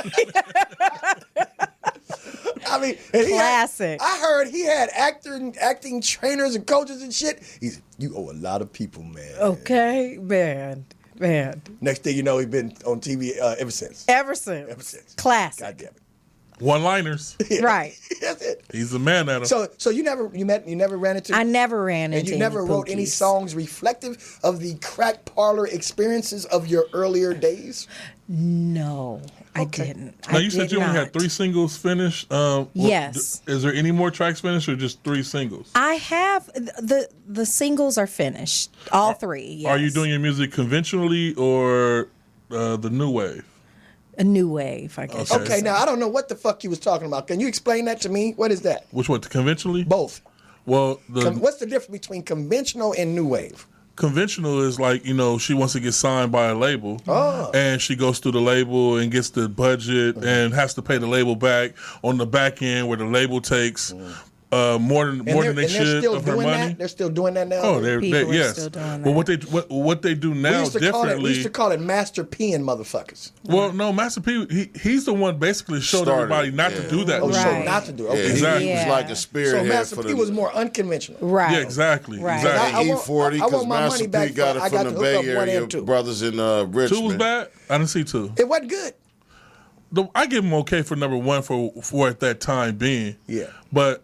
I mean, and Classic. I heard he had acting trainers and coaches and shit. He said, you owe a lot of people, man. Okay, man. Next thing you know, he's been on TV ever since. Ever since. Classic. God damn it. One-liners. Right. That's it. He's the man at him. So you never ran into I never ran into and you never any wrote any pookies. songs reflective of the crack parlor experiences of your earlier days? No, I Okay. didn't. Now I you said did you only not. had 3 singles finished. Yes. Is there any more tracks finished or just 3 singles? I have the singles are finished, all 3. Yes. Are you doing your music conventionally or the new wave? a new wave? I guess. Okay. Okay, now I don't know what the fuck you was talking about. Can you explain that to me? What is that? Which one? Conventionally? Both. Well, What's the difference between conventional and new wave? conventional is like, she wants to get signed by a label, Oh. and she goes through the label and gets the budget and has to pay the label back on the back end, where the label takes more than they should still of her doing money. that? They're still doing that now? Oh, they're People are yes. still doing But that. what they do now differently. We used to call it Master P-ing motherfuckers. Well, no, Master P, he's the one basically showed Started, everybody not to do that. Oh, anymore. so Right. not to do it. Yeah, Okay. Exactly. he was Yeah. like a So spearhead Master for P the was more unconventional. Right. Yeah, exactly. Right. Exactly. I want- E40 I because want my Master money back P got for- I it got from to the hook Bay up 1 Area and 2. brothers in Richmond. 2 was bad. I didn't see 2. It wasn't good. I give him okay for number 1 for at that time being. Yeah. But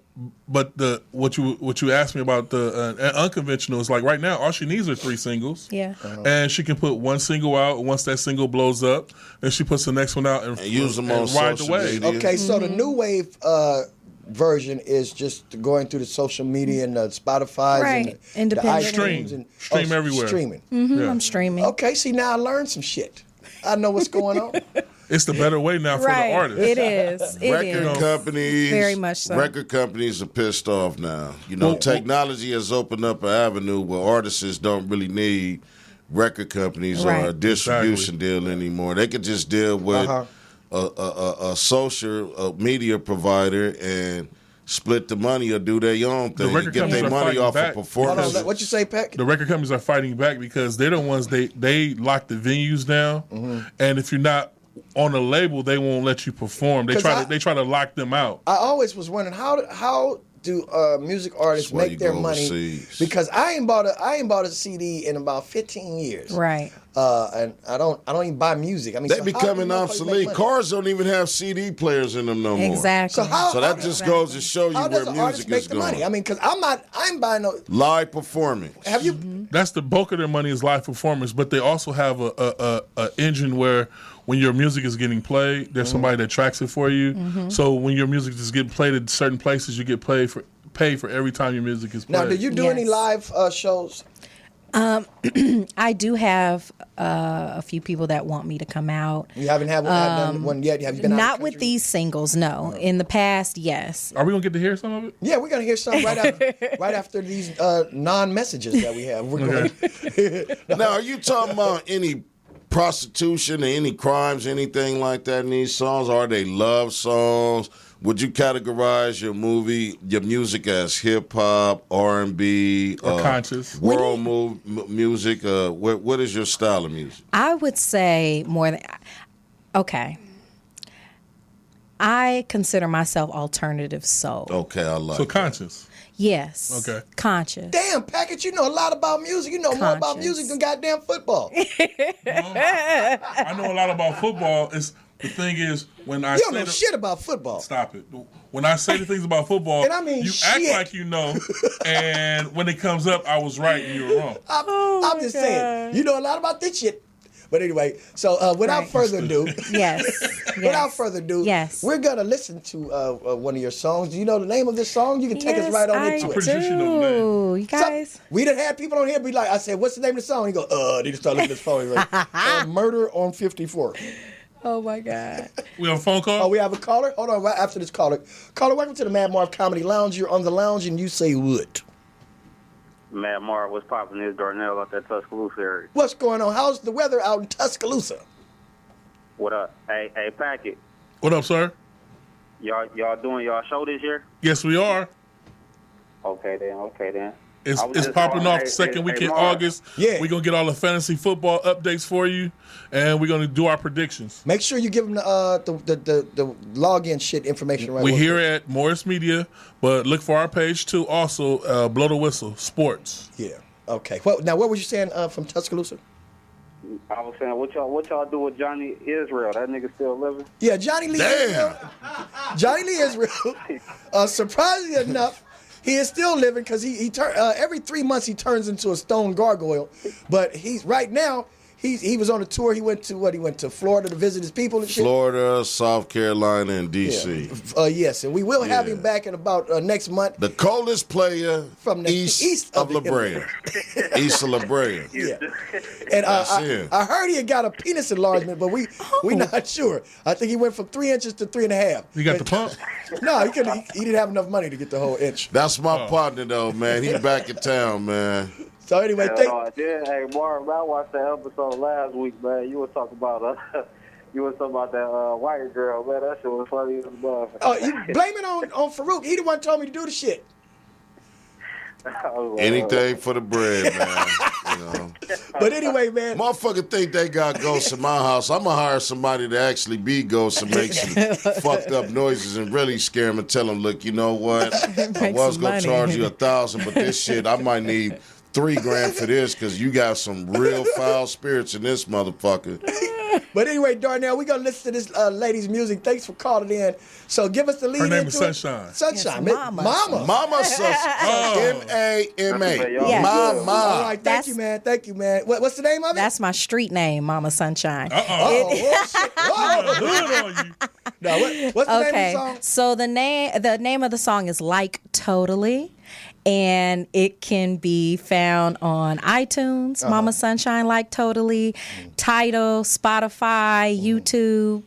the what you asked me about the unconventional is like right now all she needs are 3 singles. Yeah. And she can put 1 single out. And once that single blows up, then she puts the next one out and use them on ride the social wave. media. Okay, so the new wave version is just going through the social media and the Spotify Right. and the Independent. iTunes Stream everywhere. Streaming. Yeah. I'm streaming. Okay, see now I learned some shit. I know what's going on. It's the better way now for Right. the artist. It is. It Record is. companies, Very much so. Record companies are pissed off now. You know, technology has opened up an avenue where artists don't really need record companies or a Right. distribution deal anymore. They could just deal with a social media provider and split the money or do their own thing. record And get companies their are money fighting off back. of Hold on, performance. what you say, Peck? The record companies are fighting back because they're the ones they lock the venues down, and if you're not on a label, they won't let you perform. They 'Cause they try to lock them out. I always was wondering how do music artists That's why you make their go money? overseas. Because I ain't bought a CD in about 15 years. Right. And I don't even buy music. I mean, They so how do becoming motherfuckers make obsolete. money? Cars don't even have CD players in them no more. Exactly. So how- So that just goes to show you How where does an artist music make is the going. money? I mean, because I'm buying no. Live performance. Have you? That's the bulk of their money is live performance, but they also have a engine where when your music is getting played, there's somebody that tracks it for you. So when your music is getting played at certain places, you get paid for every time your music is played. Now, do you do any Yes. live shows? I do have a few people that want me to come out. You haven't had done one yet. Have you been out of Not the with country? these singles, no. In the past, yes. Are we gonna get to hear some of it? Yeah, we're gonna hear something right after these non-messages that we have. We're going. Now, are you talking about any prostitution or any crimes, anything like that in these songs? Are they love songs? Would you categorize your music as hip hop, R&B, Or conscious? world music? What is your style of music? I would say more than. Okay. I consider myself alternative soul. Okay, I like. So conscious. Yes. Okay. Conscious. Damn, Package, you know a lot about music. You know more about Conscious. music than goddamn football. You I know a lot about football. The thing is when I don't say know shit about football. Stop it. When I say the things about football, And I mean you shit. act like you know, and when it comes up, I was right and you were wrong. I'm just saying, you know a lot about this shit. But anyway, so without Right. further ado, Yes. without further ado, Yes. we're gonna listen to one of your songs. Do you know the name of this song? You can take us right on into I'm it. pretty sure she knows the do. You guys. We done had people on here be like, I said, what's the name of the song? He go, they just start looking at his phone. He's like, Murder on 54. Oh my God. We have a phone call? Oh, we have a caller? Hold on, right after this caller. Caller, welcome to the Mad Marv Comedy Lounge. You're on the lounge and you say what? Mad Marv, what's popping is Darnell out that Tuscaloosa area. What's going on? How's the weather out in Tuscaloosa? What up? Hey, Packet. What up, sir? Y'all doing y'all show this year? Yes, we are. Okay then. It's I was it's just popping wondering, off the second week in Marv. August. Yeah. We're going to get all the fantasy football updates for you, and we're going to do our predictions. Make sure you give them the login shit information right We're away. here at Morris Media, but look for our page too. Also, Blow the Whistle Sports. Yeah. Okay. Well, now, what was you saying from Tuscaloosa? I was saying, what y'all do with Johnny Israel? That nigga still living? Yeah, Johnny Lee Israel. Johnny Lee Israel. Surprisingly enough, he is still living because he every 3 months he turns into a stone gargoyle. But he's right now. He was on a tour. He went to Florida to visit his people and shit. Florida, South Carolina, and D.C. Yes, and we will have Yeah. him back in about next month. The coldest player From the east of of the La Brea. East of La Brea. Yeah, and That's it. I heard he had got a penis enlargement, but we not sure. I think he went from 3 inches to 3.5. You got the pump? No, he couldn't. He didn't have enough money to get the whole inch. That's my partner, though, man. He back in town, man. So anyway, Hell no, I did. Hey, Marv, I watched that episode last week, man. You were talking about You was talking about that white girl, man. That shit was funny as a motherfucker. Oh, you blame it on Farouk. He the one told me to do the shit. Anything for the bread, man. You know. But anyway, man. Motherfucker think they got ghosts in my house. I'm going to hire somebody to actually be ghosts and make some fucked up noises and really scare them and tell them, look, you know what? I was going to charge you $1,000, but this shit, I might need $3,000 for this because you got some real foul spirits in this motherfucker. But anyway, Darnell, we're going to listen to this lady's music. Thanks for calling in. So give us the lead. Her name is Sunshine. Sunshine. Yes, Mama. Mama M-A-M-A. Yes. Mama. All right, thank you, man. Thank you, man. What's the name of it? That's my street name, Mama Sunshine. Oh, shit. Whoa. No, what's the name of the song? So the name of the song is Like Totally. And it can be found on iTunes, Mama Sunshine Like Totally, Tidal, Spotify, YouTube.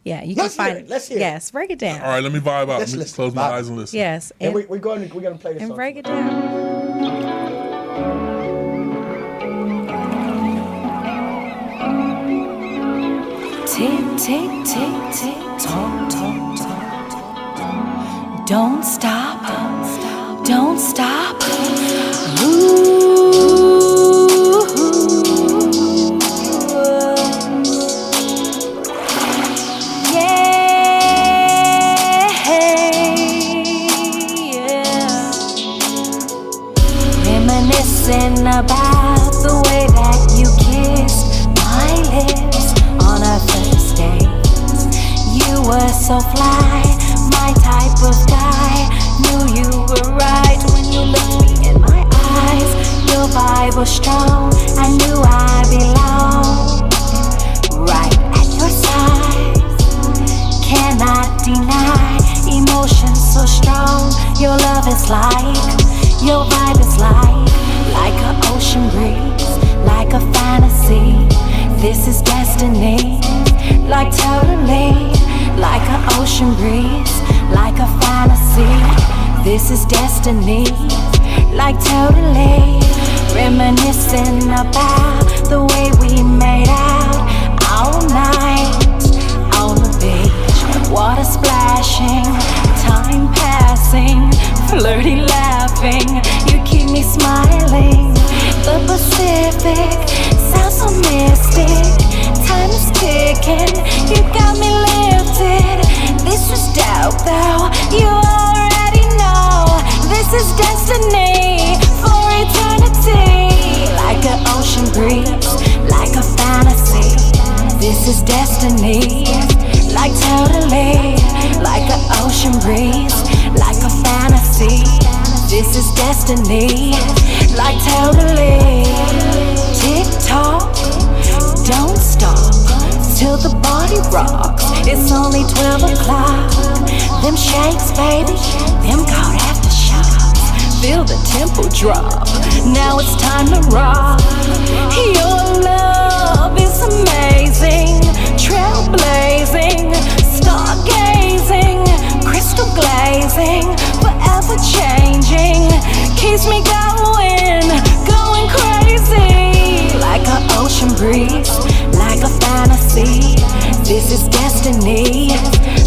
Yeah, you can find it. Let's hear it. Yes, break it down. All right, let me vibe out. Let's Let me listen. close my eyes and listen. Yes. And we're going to play this and song. break it down. Tick, tick, tick, tick, tock, tock, tock. Don't stop, don't stop. Ooh. Yeah. Reminiscing about the way that you kissed my lips on our first date. You were so fly, my type of guy. Knew you were right when you looked me in my eyes. Your vibe was strong, I knew I belonged right at your side. Cannot deny, emotions so strong. Your love is like, your vibe is like an ocean breeze, like a fantasy. This is destiny, like totally, like an ocean breeze, like a fantasy. This is destiny, like totally. Reminiscing about the way we made out all night on the beach. Water splashing, time passing, flirty laughing. You keep me smiling. The Pacific sounds so mystic. Time is ticking, you got me lifted. This is dope though, you already know. This is destiny for eternity. Like an ocean breeze, like a fantasy. This is destiny, like totally. Like an ocean breeze, like a fantasy. This is destiny, like totally. Tick tock, don't stop till the body rocks. It's only 12 o'clock. Them shakes, baby, them called aftershocks. Feel the tempo drop. Now it's time to rock. Your love is amazing, trailblazing, stargazing, crystal glazing, forever changing. Keeps me going crazy. Like an ocean breeze, like a fantasy. This is destiny,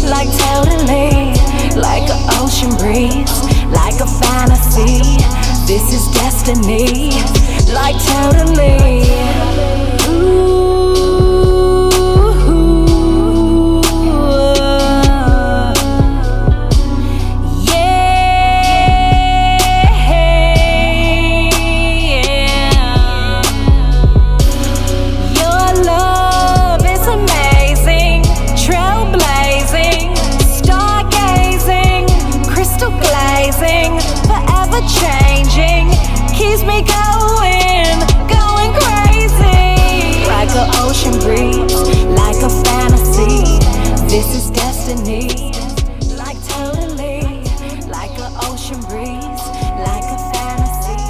like totally. Like an ocean breeze, like a fantasy. This is destiny, like totally. Ooh. Forever changing, keeps me going crazy. Like an ocean breeze, like a fantasy. This is destiny, like totally. Like an ocean breeze, like a fantasy.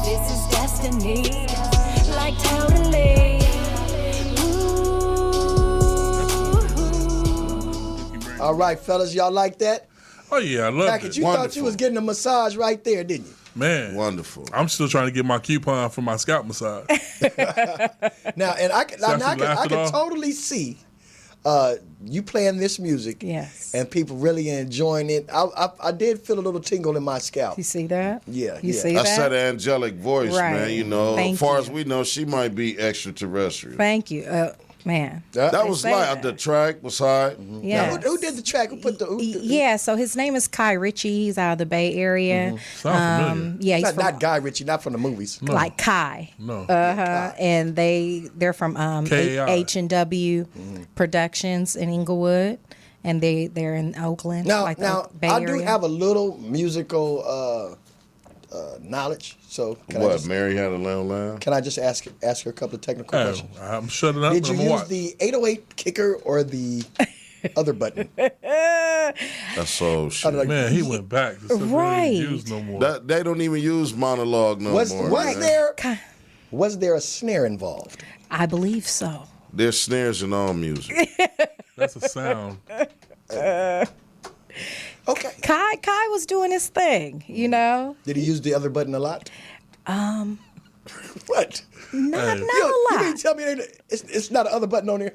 This is destiny, like totally. Ooh. All right, fellas, y'all like that? Oh, yeah, I love Package, it. you Wonderful. thought you was getting a massage right there, didn't you? Man. Wonderful. I'm still trying to get my coupon for my scalp massage. Now, and I can laughed it I can off. totally see you playing this music, Yes. and people really enjoying it. I did feel a little tingle in my scalp. You see that? Yeah, You yeah. see I that? said an angelic voice, Right. man. You know, Thank as far you. as we know, she might be extraterrestrial. Thank you, man. That They was say like the track was high. Yeah. Now, who did the track? Who put the? Yeah, so his name is Kai Ritchie. He's out of the Bay Area. Sound familiar. Yeah, he's Not, from not Guy Ritchie, not from the movies. like Kai. No. And they're from KAI. H&W Productions in Inglewood, and they're in Oakland. Now, like the now Bay I Area. do have a little musical knowledge. So Mary had a little lamb? can I just ask her a couple of technical Hey, questions? I'm shutting up. Did and you I'm use watch. the 808 kicker or the other button? That's so shit. Like, Man, he went back. To something Right. He didn't use no more. That they don't even use monologue no was more. was man. there a snare involved? I believe so. There's snares in all music. That's a sound. Okay. Kai was doing his thing, you know. Did he use the other button a lot? What? Not Hey. a You lot. mean tell me it's not another button on there?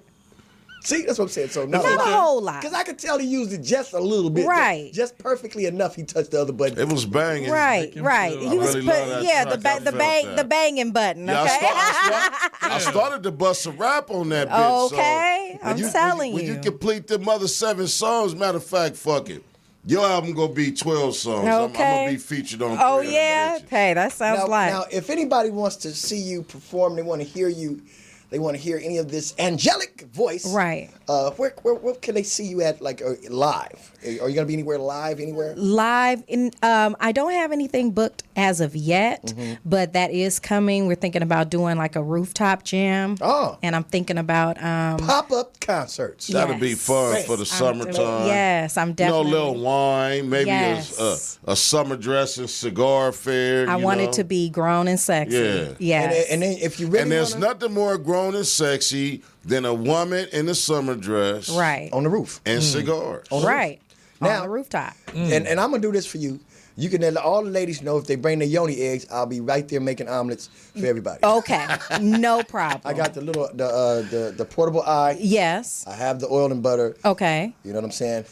See, that's what I'm saying. So not Not a whole lot. Because I could tell he used it just a little bit. Right. Just perfectly enough. He touched the other button. It was banging. Right, him right. feel- He I was really love that yeah, track. the I felt that. banging button. Yeah, Okay. I started to bust a rap on that bitch. Okay, so I'm when telling when you you. complete them other 7 songs, matter of fact, fuck it. Your album gonna be 12 songs. I'm Okay. gonna be featured on. Oh 3 of them yeah. bitches. Hey, that sounds Now, if anybody wants to see you perform, they want to hear you, they want to hear any of this angelic voice. Right. Where can they see you at, like live? Are you gonna be anywhere live? Anywhere? live in I don't have anything booked as of yet, Mm-hmm. but that is coming. We're thinking about doing like a rooftop jam. Oh. And I'm thinking about Pop-up concerts. That'll be Yes. fun for the summertime. Yes, I'm You know, definitely. a little wine, maybe Yes. a summer dressing, cigar fair. I you want know? it to be grown and sexy. Yeah. Yes. And then if you really And there's wanna, nothing more grown and sexy than a woman in a summer dress right. on the roof. and cigars. Right. Now- on the rooftop. And I'm gonna do this for you. You can let all the ladies know if they bring their yoni eggs, I'll be right there making omelets for everybody. Okay. No problem. I got the little the portable eye. Yes. I have the oil and butter. Okay. You know what I'm saying?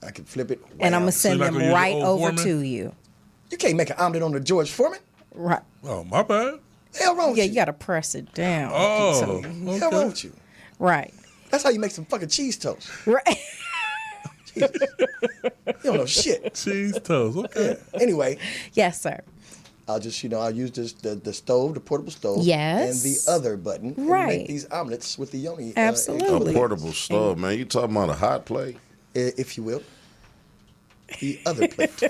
I can flip it. And I'm Wham. gonna send you're not them gonna use right your old over Foreman? to you. You can't make an omelet on the George Foreman. Right. Oh, my bad. Hell wrong with Yeah, you? you gotta press it down. Oh, Hell wrong okay. with you? Right. That's how you make some fucking cheese toast. Right. You don't know shit. Cheese toast. Okay. Anyway, Yes, sir. I'll just I'll use the stove, the portable stove. Yes. And the other button. And Right. make these omelets with the yoni. Absolutely. A portable stove, man. You talking about a hot plate? If you will. The other plate.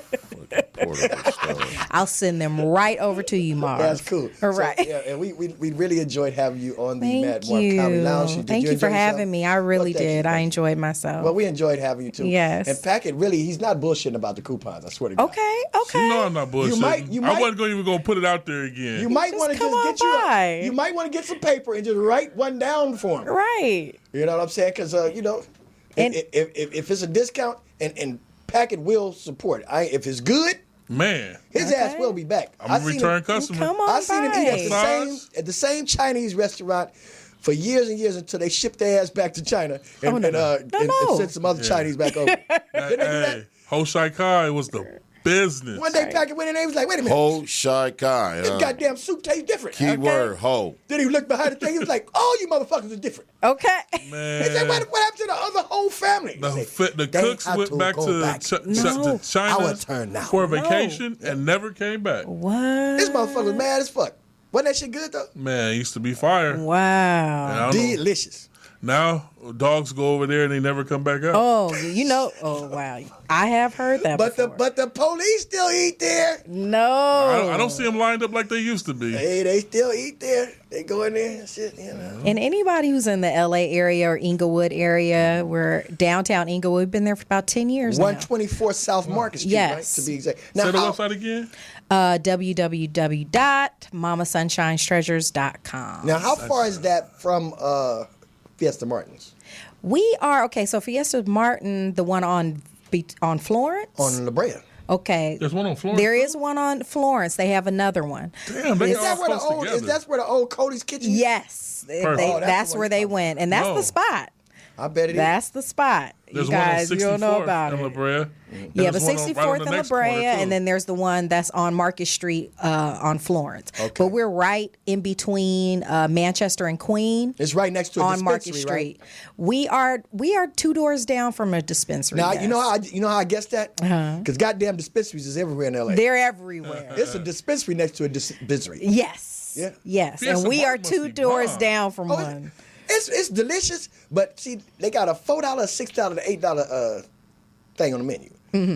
Portable stove. I'll send them right over to you, Marv. That's cool. All So, right. yeah, and we really enjoyed having you on the Thank Mad Marv Comedy Lounge. you. Did Thank you enjoy for having yourself? me. I really Well, thank you, did. I thank you. enjoyed myself. Well, we enjoyed having you too. Yes. And Packett, really, he's not bullshitting about the coupons. I swear to God. Okay. Okay. You know I'm not bullshitting. you might- I wasn't even going to put it out there again. You might Just want to come just on get you. by. You might want to get some paper and just write one down for him. Right. You know what I'm saying? Because And- if it's a discount and Packett will support. If it's good, Man, his ass will be back. I'm a return customer. Come on I seen him eat by. at the same Chinese restaurant for years and years until they shipped their ass back to China and, no. and No. sent some other Chinese back over. Didn't they do that? Hey, Ho Shai Kai was the business. One day Packett went in there, he was like, wait a minute, Ho Shai Kai. this goddamn soup tastes different. Keyword ho. Then he looked behind the thing, he was like, all you motherfuckers are different. Okay. Man, He said, what happened to the other whole family? the, He said, the "They cooks had went to back go to, back. No. to China Our turn now. for a vacation and never came back. What? This motherfucker was mad as fuck. Wasn't that shit good though? Man, it used to be fire. And Wow. I don't know. Delicious. Now dogs go over there and they never come back out. Oh, you know. Oh, wow. I have heard that But before. the police still eat there. No. I don't see them lined up like they used to be. Hey, they still eat there. They go in there and shit, you know. And anybody who's in the LA area or Inglewood area, we're downtown Inglewood, we've been there for about 10 years now. 124 South Market Street, Yes. right? To be exact. Say Now, the how- website again. www.mamassunshinestreasures.com. Now, how far is that from Fiesta Martin's? We are, okay, so Fiesta Martin, the one on Florence? On La Brea. Okay. There's one on Florence. There is one on Florence. They have another one. Damn, they Is all that where the close old? together. Is that where the old Cody's Kitchen? is? Yes. Perfect. Oh, that's That's the one where you're they talking went. And that's No. the spot. I bet it is. That's the spot. There's you guys, one you on don't know 64th about in La it. Brea. Yeah, There's but one 64th the in La next corner, Brea, too. and then there's the one that's on Market Street on Florence. Okay. But we're right in between Manchester and Queen. It's right next to a on Market dispensary, Street. We are 2 doors down from a dispensary. Now yes. you know how I guess that? Because goddamn dispensaries is everywhere in LA. They're everywhere. It's a dispensary next to a dispensary. Yes. Yeah. Yes. Fiesta And we Mart are must 2 be doors bomb. down from Oh, one. it's delicious, but see, they got a $4, $6, and $8 thing on the menu.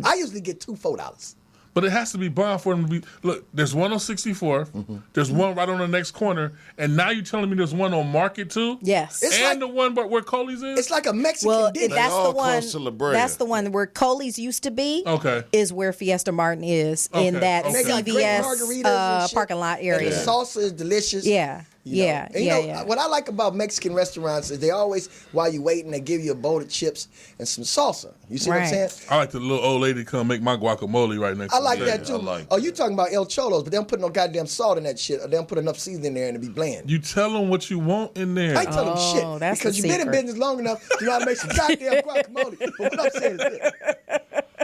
I usually get 2 $4. But it has to be bomb for them to be. Look, there's one on 64th. There's one right on the next corner, and now you're telling me there's one on Market too. Yes. It's and like- the one where Coley's is. It's like a Mexican Well, dinner. that's all the one. close to La Brea. That's the one where Coley's used to be. Okay. Is where Fiesta Martin is in Okay, that okay. They got great CVS margaritas and shit. parking lot And area. the salsa is delicious. Yeah. You know. Yeah. And Yeah. you know, Yeah. what I like about Mexican restaurants is they always, while you waiting, they give you a bowl of chips and some salsa. You see what I'm Right. saying? I like the little old lady come make my guacamole right next. I to like me. that too. I like Oh, you talking about El Cholos, but they don't put no goddamn salt in that shit. Or they don't put enough seasoning in there and it be bland. You tell them what you want in there. I ain't tell them Oh, shit that's because the you've been in secret. business long enough to know how to make some goddamn guacamole. But what I'm saying is this.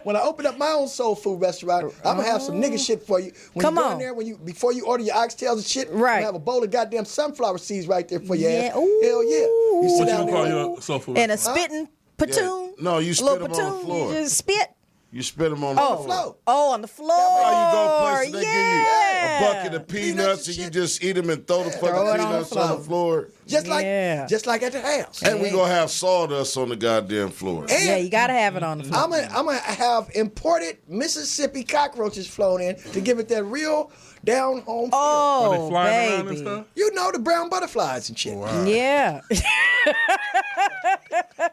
When I open up my own soul food restaurant, I'm gonna have some nigga shit for you. When Come you go on. in there, before you order your oxtails and shit, I'm Right. gonna have a bowl of goddamn sunflower seeds right there for your Yeah. ass. Hell yeah. You sit What you down gonna call there. your soul food? And a spitting platoon. No, you a spit little 'em on the platoon, floor. You just spit. You spit them on the floor. floor. Oh, on the floor. How you go places, they yeah. give you a bucket of Peanuts peanuts and and you shit. just eat them and throw the fucking Throw it on the peanuts on the floor. Just like at the house. And we gonna have sawdust on the goddamn floor. And Yeah, you gotta have it on the floor. I'm gonna have imported Mississippi cockroaches flown in to give it that real down home feel. Are they Oh, flying around and baby. stuff? You know, the brown butterflies and shit. Yeah.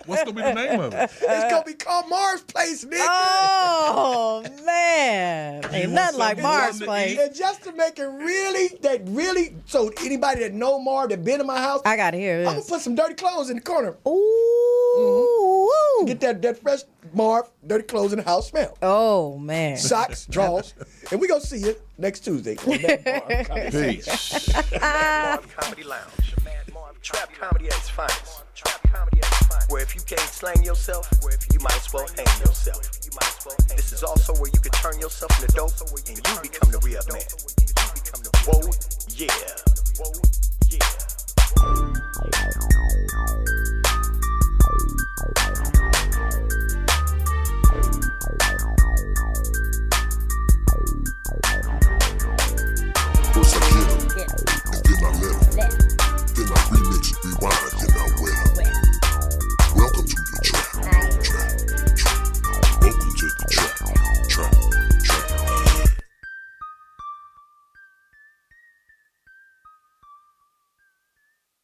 What's gonna be the name of it? It's gonna be called Marv's Place, nigga. Oh man, ain't nothing like something Marv's to place. eat? And just to make it really, so anybody that know Marv that been in my house, I gotta hear I'm gonna this. put some dirty clothes in the corner. Ooh. Get that fresh Marv dirty clothes in the house smell. Oh man. Socks, drawers, and we gonna see you next Tuesday on that Marv Comedy. Peace. Marv Comedy Lounge. Trap comedy at its finest. Where if you can't slang yourself, you might as well hang yourself. This is also where you can turn yourself into dope and you become the real man. Whoa, yeah.